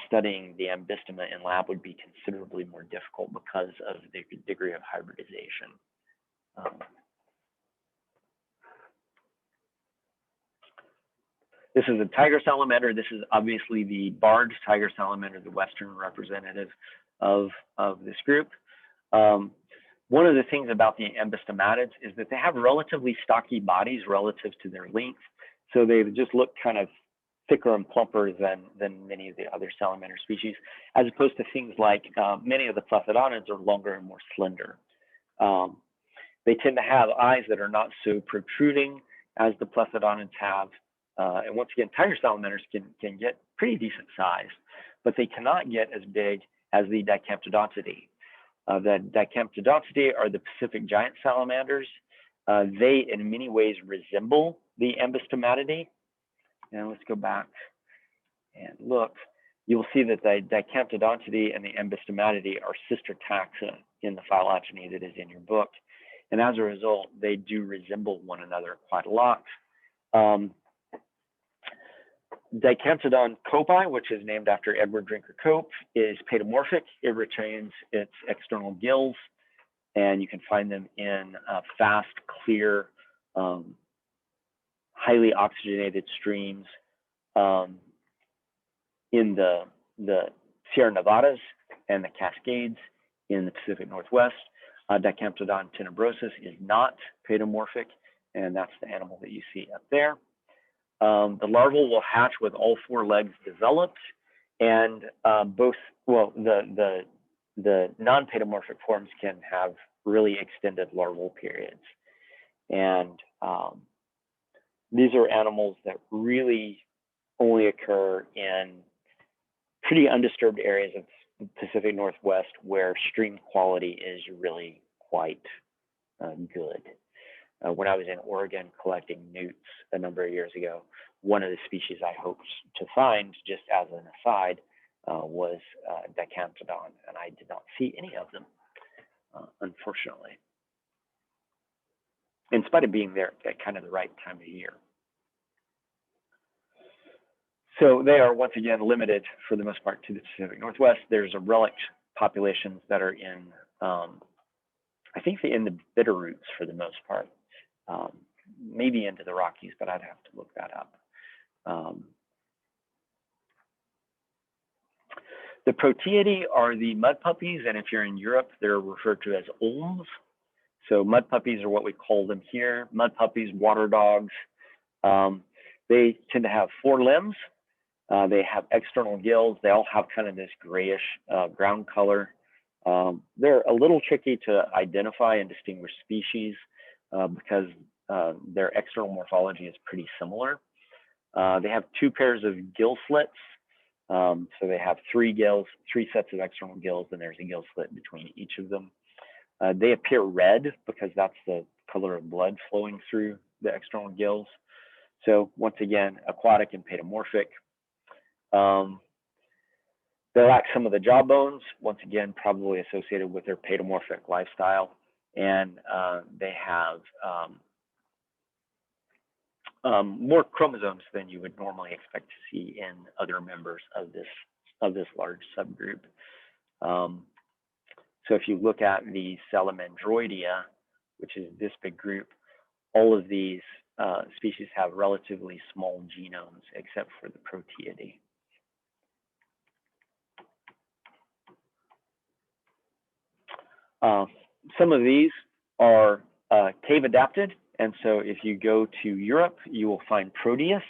studying the Ambystoma in lab would be considerably more difficult because of the degree of hybridization. This is a tiger salamander. This is obviously the barred tiger salamander, the Western representative of this group. One of the things about the Ambystomatids is that they have relatively stocky bodies relative to their length. So they just look kind of thicker and plumper than many of the other salamander species, as opposed to things like many of the Plethodontids are longer and more slender. They tend to have eyes that are not so protruding as the Plethodontids have. And once again, tiger salamanders can get pretty decent size, but they cannot get as big as the Dicamptodontidae. The Dicamptodontidae are the Pacific giant salamanders. They, in many ways, resemble the Ambystomatidae. And let's go back and look. You will see that the Dicamptodontidae and the Ambystomatidae are sister taxa in the phylogeny that is in your book. And as a result, they do resemble one another quite a lot. Dicamptodon copi, which is named after Edward Drinker Cope, is paedomorphic. It retains its external gills, and you can find them in fast, clear, highly oxygenated streams in the Sierra Nevadas and the Cascades in the Pacific Northwest. Dicamptodon tenebrosus is not paedomorphic, and that's the animal that you see up there. The larval will hatch with all four legs developed, and the non-paedomorphic forms can have really extended larval periods. And these are animals that really only occur in pretty undisturbed areas of the Pacific Northwest where stream quality is really quite good. When I was in Oregon collecting newts a number of years ago, one of the species I hoped to find, just as an aside, was Dicamptodon, and I did not see any of them, unfortunately, in spite of being there at kind of the right time of year. So they are, once again, limited for the most part to the Pacific Northwest. There's a relict populations that are in, I think in the Bitterroots for the most part. Maybe into the Rockies, but I'd have to look that up. The Proteidae are the mud puppies, and if you're in Europe, they're referred to as olms. So mud puppies are what we call them here. Mud puppies, water dogs. They tend to have four limbs. They have external gills. They all have kind of this grayish ground color. They're a little tricky to identify and distinguish species because their external morphology is pretty similar. They have two pairs of gill slits. So they have three sets of external gills, and there's a gill slit between each of them. They appear red because that's the color of blood flowing through the external gills. So once again, aquatic and paedomorphic. They lack some of the jaw bones, once again, probably associated with their paedomorphic lifestyle. And they have more chromosomes than you would normally expect to see in other members of this large subgroup. So if you look at the Salamandroidea, which is this big group, all of these species have relatively small genomes except for the Proteidae. Some of these are cave adapted, and so if you go to Europe, you will find Proteus,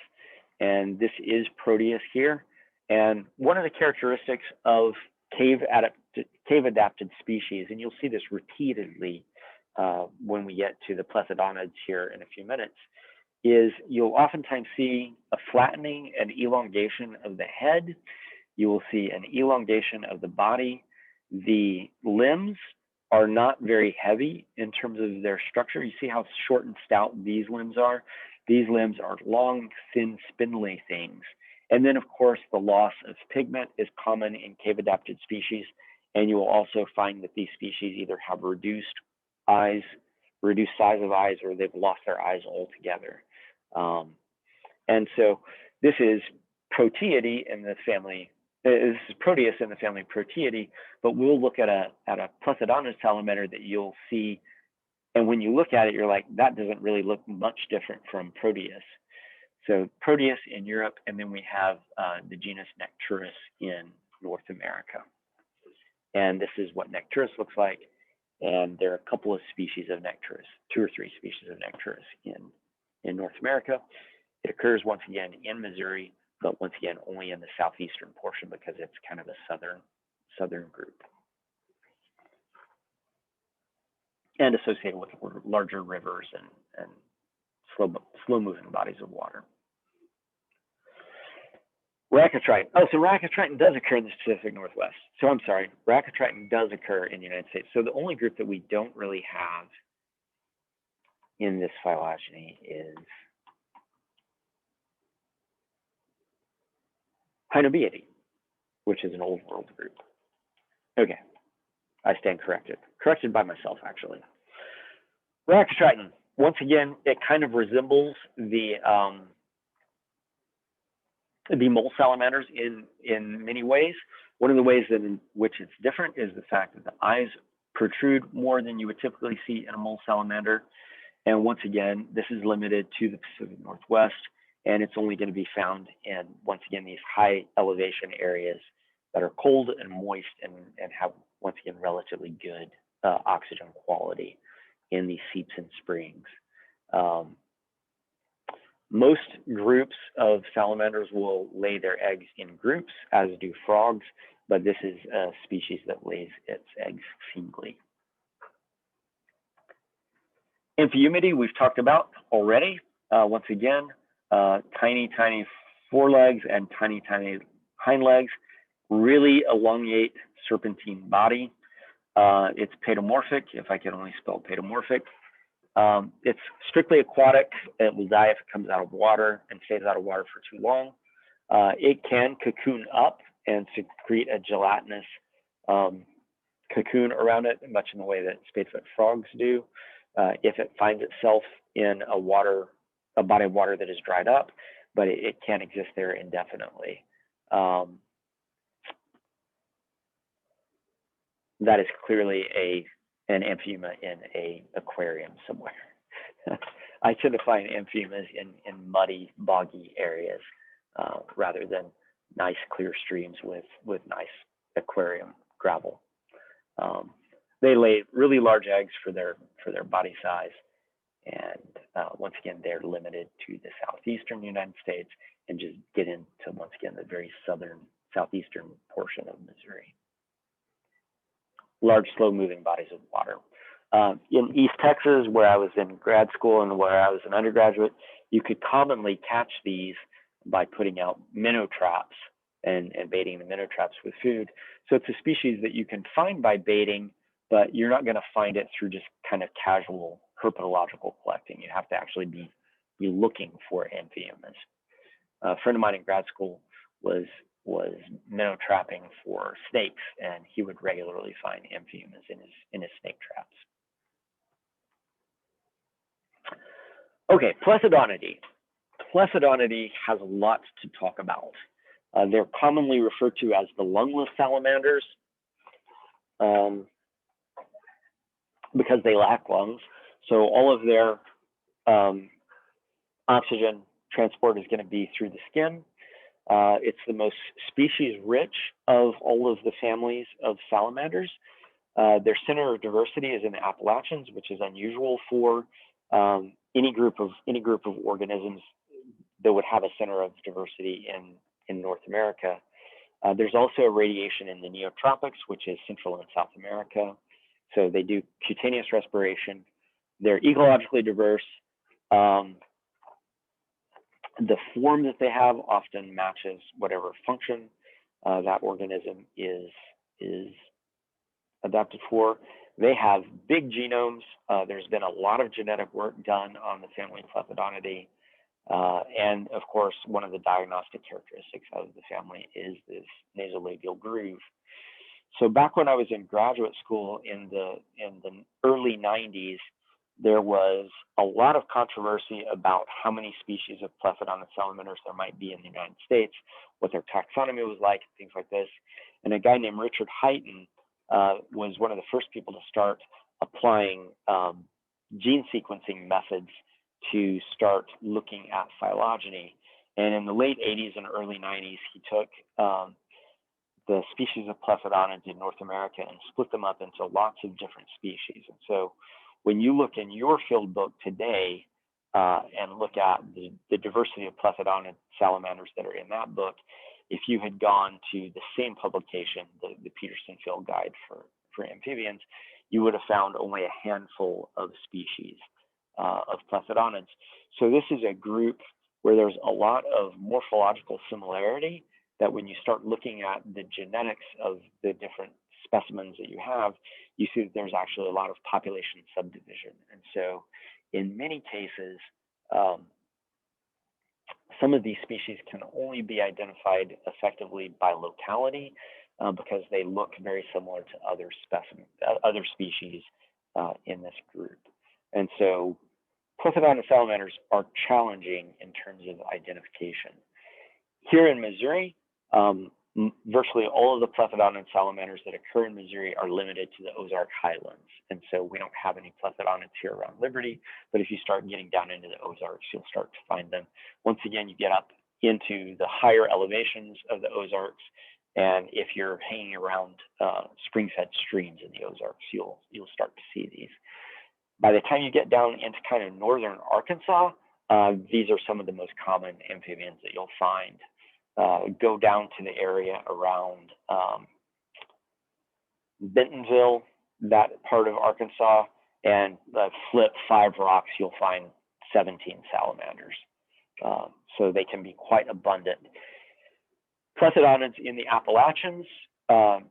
and this is Proteus here. And one of the characteristics of cave adapted species, and you'll see this repeatedly when we get to the plethodontids here in a few minutes, is you'll oftentimes see a flattening and elongation of the head. You will see an elongation of the body. The limbs are not very heavy in terms of their structure. You see how short and stout these limbs are? These limbs are long, thin, spindly things. And then, of course, the loss of pigment is common in cave-adapted species. And you will also find that these species either have reduced eyes, reduced size of eyes, or they've lost their eyes altogether. And so this is Proteidae in the family. This is Proteus in the family Proteidae, but we'll look at a plethodontid salamander that you'll see, and when you look at it, you're like, that doesn't really look much different from Proteus. So Proteus in Europe, and then we have the genus Necturus in North America. And this is what Necturus looks like. And there are a couple of species of Necturus, 2 or 3 species of Necturus in North America. It occurs once again in Missouri, but once again only in the southeastern portion because it's kind of a southern group. And associated with larger rivers and slow-moving bodies of water. Racotriton. Oh, so Racotriton does occur in the Pacific Northwest. So I'm sorry, Racotriton does occur in the United States. So the only group that we don't really have in this phylogeny is Hynobaeidae, which is an Old World group. Okay, I stand corrected. Corrected by myself, actually. Racotriton. Once again, it kind of resembles the mole salamanders in many ways. One of the ways in which it's different is the fact that the eyes protrude more than you would typically see in a mole salamander. And once again, this is limited to the Pacific Northwest, and it's only going to be found in, once again, these high elevation areas that are cold and moist and have, once again, relatively good oxygen quality in these seeps and springs. Most groups of salamanders will lay their eggs in groups, as do frogs, but this is a species that lays its eggs singly. Amphiumidae we've talked about already. Once again, tiny, tiny forelegs and tiny, tiny hind legs, really elongate serpentine body. It's paedomorphic, if I can only spell paedomorphic. It's strictly aquatic. It will die if it comes out of water and stays out of water for too long. It can cocoon up and secrete a gelatinous cocoon around it, much in the way that spadefoot frogs do. If it finds itself in a body of water that is dried up, but it can't exist there indefinitely. That is clearly an amphiuma in an aquarium somewhere. I tend to find amphiumas in muddy, boggy areas rather than nice, clear streams with nice aquarium gravel. They lay really large eggs for their body size, and once again, they're limited to the southeastern United States and just get into, once again, the very southeastern portion of Missouri. Large, slow-moving bodies of water. In East Texas, where I was in grad school and where I was an undergraduate, you could commonly catch these by putting out minnow traps and baiting the minnow traps with food. So it's a species that you can find by baiting, but you're not going to find it through just kind of casual herpetological collecting. You have to actually be looking for amphiumas. A friend of mine in grad school was minnow trapping for snakes, and he would regularly find amphiumas in his snake traps. Okay, Plethodontidae. Plethodontidae has a lot to talk about. They're commonly referred to as the lungless salamanders because they lack lungs. So all of their oxygen transport is going to be through the skin. It's the most species-rich of all of the families of salamanders. Their center of diversity is in the Appalachians, which is unusual for any group of organisms that would have a center of diversity in North America. There's also a radiation in the neotropics, which is Central and South America. So they do cutaneous respiration. They're ecologically diverse. The form that they have often matches whatever function that organism is adapted for. They have big genomes. There's been a lot of genetic work done on the family Plethodontidae. And of course, one of the diagnostic characteristics of the family is this nasolabial groove. So back when I was in graduate school in the early 90s, there was a lot of controversy about how many species of Plethodontic salamanders there might be in the United States, what their taxonomy was like, things like this. And a guy named Richard Heighton was one of the first people to start applying gene sequencing methods to start looking at phylogeny. And in the late 80s and early 90s, he took the species of Plethodontids in North America and split them up into lots of different species. And so when you look in your field book today and look at the diversity of Plethodontid salamanders that are in that book, if you had gone to the same publication, the Peterson Field Guide for Amphibians, you would have found only a handful of species of Plethodontids. So this is a group where there's a lot of morphological similarity, that when you start looking at the genetics of the different specimens that you have, you see that there's actually a lot of population subdivision. And so in many cases, some of these species can only be identified effectively by locality because they look very similar to other species in this group. And so Plethodontic salamanders are challenging in terms of identification. Here in Missouri, virtually all of the Plethodontic salamanders that occur in Missouri are limited to the Ozark Highlands. And so we don't have any Plethodontids here around Liberty, but if you start getting down into the Ozarks, you'll start to find them. Once again, you get up into the higher elevations of the Ozarks, and if you're hanging around spring-fed streams in the Ozarks, you'll start to see these. By the time you get down into kind of northern Arkansas, these are some of the most common amphibians that you'll find. Go down to the area around Bentonville, that part of Arkansas, and flip 5 rocks, you'll find 17 salamanders. So they can be quite abundant. Plethodontids in the Appalachians,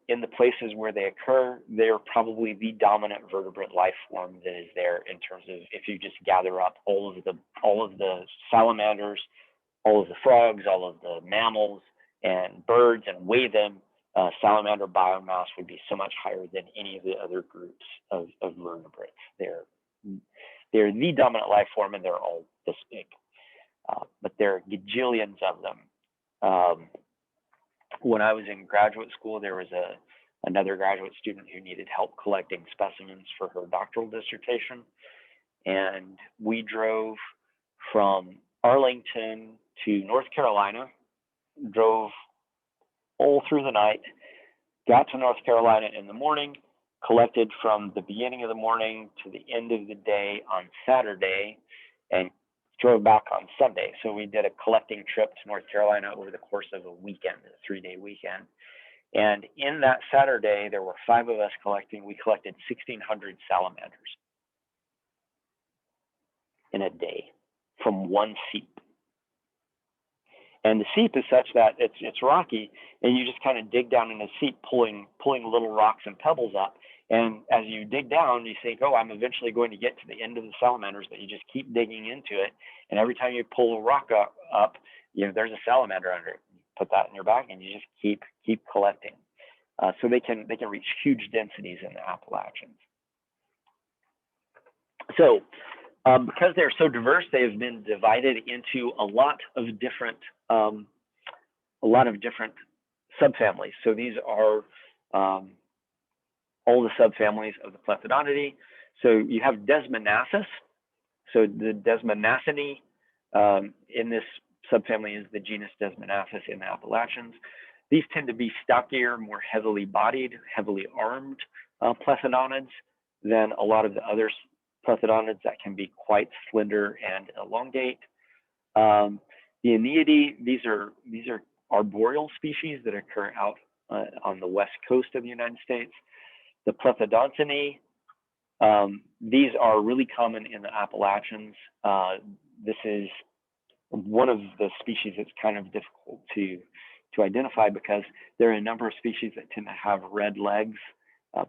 in the places where they occur, they're probably the dominant vertebrate life form that is there in terms of if you just gather up all of the salamanders, all of the frogs, all of the mammals and birds and weigh them, salamander biomass would be so much higher than any of the other groups of vertebrates. They're the dominant life form, and they're all this big. But there are gajillions of them. When I was in graduate school, there was another graduate student who needed help collecting specimens for her doctoral dissertation. And we drove from Arlington to North Carolina, drove all through the night, got to North Carolina in the morning, collected from the beginning of the morning to the end of the day on Saturday, and drove back on Sunday. So we did a collecting trip to North Carolina over the course of a weekend, a 3-day weekend. And in that Saturday, there were 5 of us collecting. We collected 1,600 salamanders in a day from one seep. And the seep is such that it's rocky, and you just kind of dig down in the seep, pulling little rocks and pebbles up. And as you dig down, you think, oh, I'm eventually going to get to the end of the salamanders, but you just keep digging into it. And every time you pull a rock up, there's a salamander under it. You put that in your bag, and you just keep collecting. So they can reach huge densities in the Appalachians. So because they're so diverse, they have been divided into a lot of different subfamilies. So these are all the subfamilies of the Plethodontidae. So you have Desmanathus. So the Desmanacinae in this subfamily is the genus Desmanathus in the Appalachians. These tend to be stockier, more heavily bodied, heavily armed Plethodontids than a lot of the other Plethodontids that can be quite slender and elongate. The Aeneidae, these are arboreal species that occur out on the west coast of the United States. The Plethodontinae These are really common in the Appalachians. This is one of the species that's kind of difficult to identify because there are a number of species that tend to have red legs.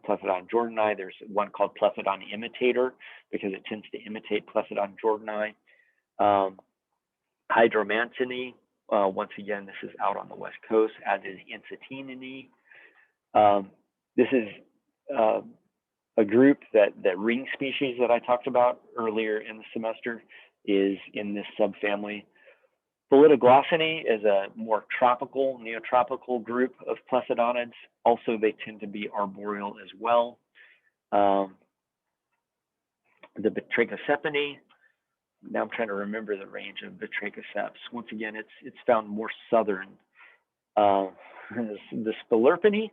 Plethodon jordani, there's one called Plethodon imitator because it tends to imitate Plethodon jordani. Hydromantiinae, once again, this is out on the West Coast, as is Ensiteeninae. This is a group that ring species that I talked about earlier in the semester is in this subfamily. Bolitoglossinae is a more tropical, neotropical group of plethodonids. Also, they tend to be arboreal as well. The Batrachocepinae, now I'm trying to remember the range of Batrachoceps. Once again, it's found more southern. The Spilurpinae,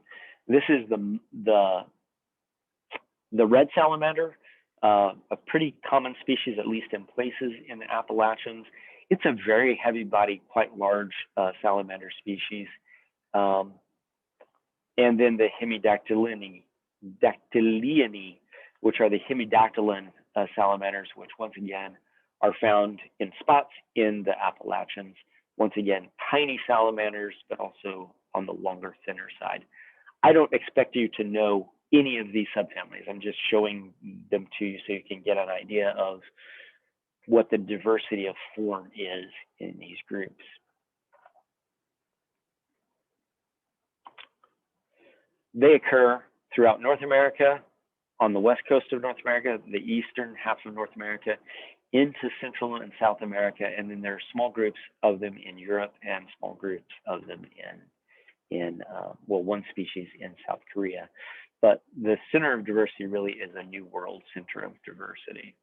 this is the red salamander, a pretty common species, at least in places in the Appalachians. It's a very heavy-bodied, quite large salamander species. And then the Hemidactyliinae, which are the hemidactylin salamanders, which once again are found in spots in the Appalachians. Once again, tiny salamanders, but also on the longer, thinner side. I don't expect you to know any of these subfamilies. I'm just showing them to you so you can get an idea of what the diversity of form is in these groups. They occur throughout North America, on the west coast of North America, the eastern half of North America, into Central and South America, and then there are small groups of them in Europe and small groups of them well, one species in South Korea. But the center of diversity really is a New World center of diversity.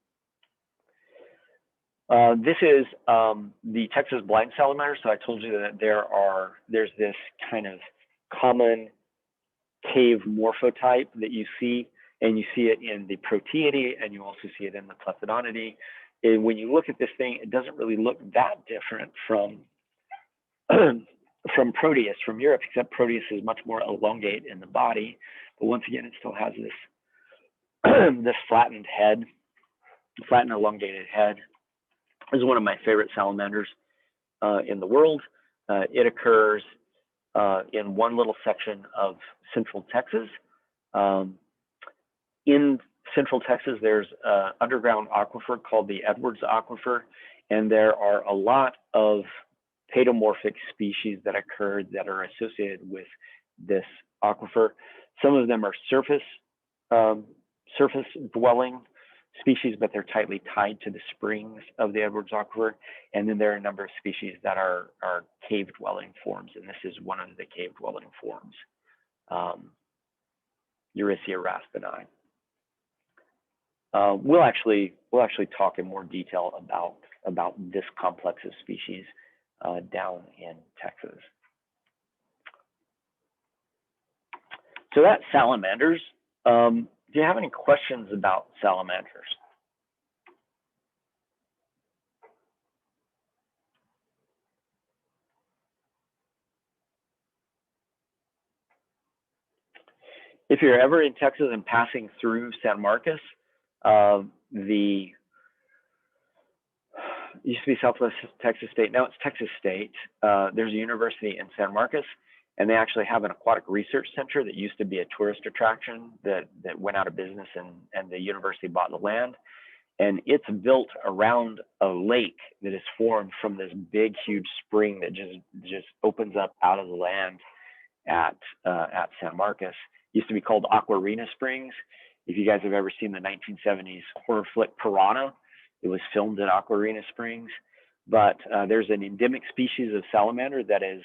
This is the Texas blind salamander. So I told you that there's this kind of common cave morphotype that you see, and you see it in the Proteidae, and you also see it in the Plethodonidae. And when you look at this thing, it doesn't really look that different from Proteus from Europe, except Proteus is much more elongate in the body. But once again, it still has this this flattened elongated head. This is one of my favorite salamanders in the world. It occurs in one little section of Central Texas. In Central Texas, there's an underground aquifer called the Edwards Aquifer, and there are a lot of paedomorphic species that occur that are associated with this aquifer. Some of them are surface dwelling species, but they're tightly tied to the springs of the Edwards Aquifer. And then there are a number of species that are cave dwelling forms, and this is one of the cave dwelling forms, Eurycia raspinae. We'll actually talk in more detail about this complex of species down in Texas. So that's salamanders. Do you have any questions about salamanders? If you're ever in Texas and passing through San Marcos, used to be Southwest Texas State, now it's Texas State. There's a university in San Marcos, and they actually have an aquatic research center that used to be a tourist attraction that went out of business, and the university bought the land. And it's built around a lake that is formed from this big, huge spring that just opens up out of the land at San Marcos. It used to be called Aquarena Springs. If you guys have ever seen the 1970s horror flick Piranha, it was filmed at Aquarena Springs. But there's an endemic species of salamander that is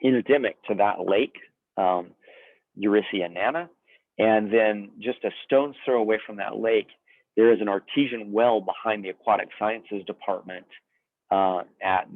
endemic to that lake, Eurycia nana. And then just a stone's throw away from that lake, there is an artesian well behind the Aquatic Sciences Department at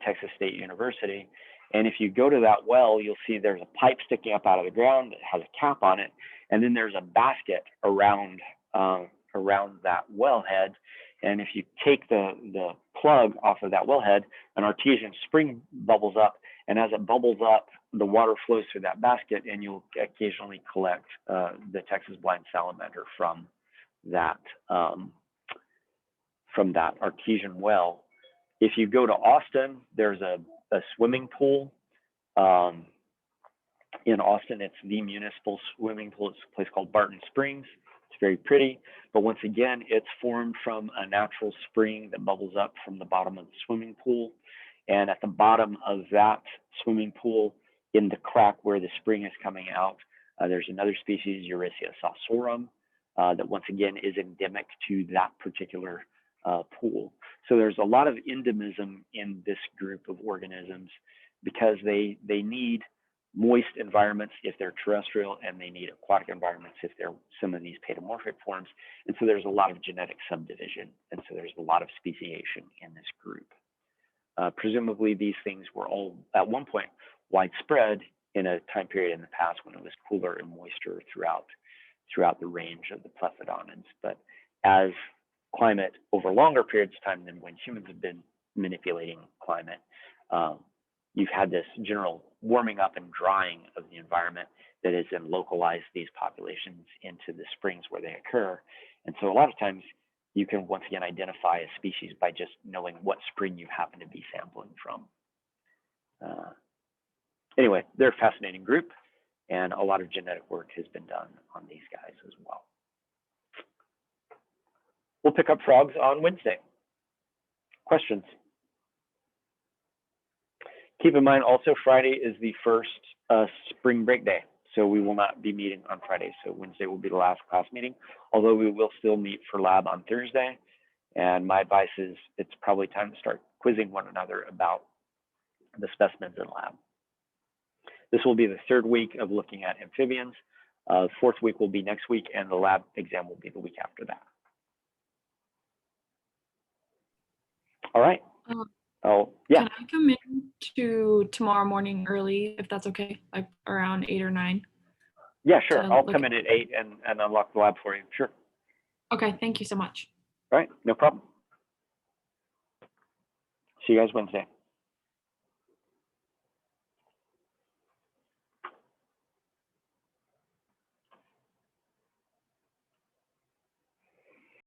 Texas State University. And if you go to that well, you'll see there's a pipe sticking up out of the ground that has a cap on it. And then there's a basket around that wellhead. And if you take the plug off of that wellhead, an artesian spring bubbles up. And as it bubbles up, the water flows through that basket, and you'll occasionally collect the Texas blind salamander from that artesian well. If you go to Austin, there's a swimming pool. In Austin, it's the municipal swimming pool. It's a place called Barton Springs. It's very pretty, but once again, it's formed from a natural spring that bubbles up from the bottom of the swimming pool. And at the bottom of that swimming pool, in the crack where the spring is coming out, there's another species, Eurysia sausorum, that once again is endemic to that particular pool. So there's a lot of endemism in this group of organisms because they need moist environments if they're terrestrial, and they need aquatic environments if they're some of these paedomorphic forms. And so there's a lot of genetic subdivision, and so there's a lot of speciation in this group. Presumably these things were all at one point widespread in a time period in the past when it was cooler and moister throughout the range of the plethodontids. But as climate over longer periods of time than when humans have been manipulating climate, you've had this general warming up and drying of the environment that has then localized these populations into the springs where they occur. And so a lot of times you can once again identify a species by just knowing what spring you happen to be sampling from. Anyway, they're a fascinating group, and a lot of genetic work has been done on these guys as well. We'll pick up frogs on Wednesday. Questions? Keep in mind also Friday is the first spring break day, so we will not be meeting on Friday. So Wednesday will be the last class meeting, although we will still meet for lab on Thursday. And my advice is it's probably time to start quizzing one another about the specimens in lab. This will be the third week of looking at amphibians. Fourth week will be next week, and the lab exam will be the week after that. All right. Oh, yeah. Can I come in to tomorrow morning early, if that's okay, like around 8 or 9? Yeah, sure. I'll come in at 8 and unlock the lab for you. Sure. Okay, thank you so much. All right, no problem. See you guys Wednesday.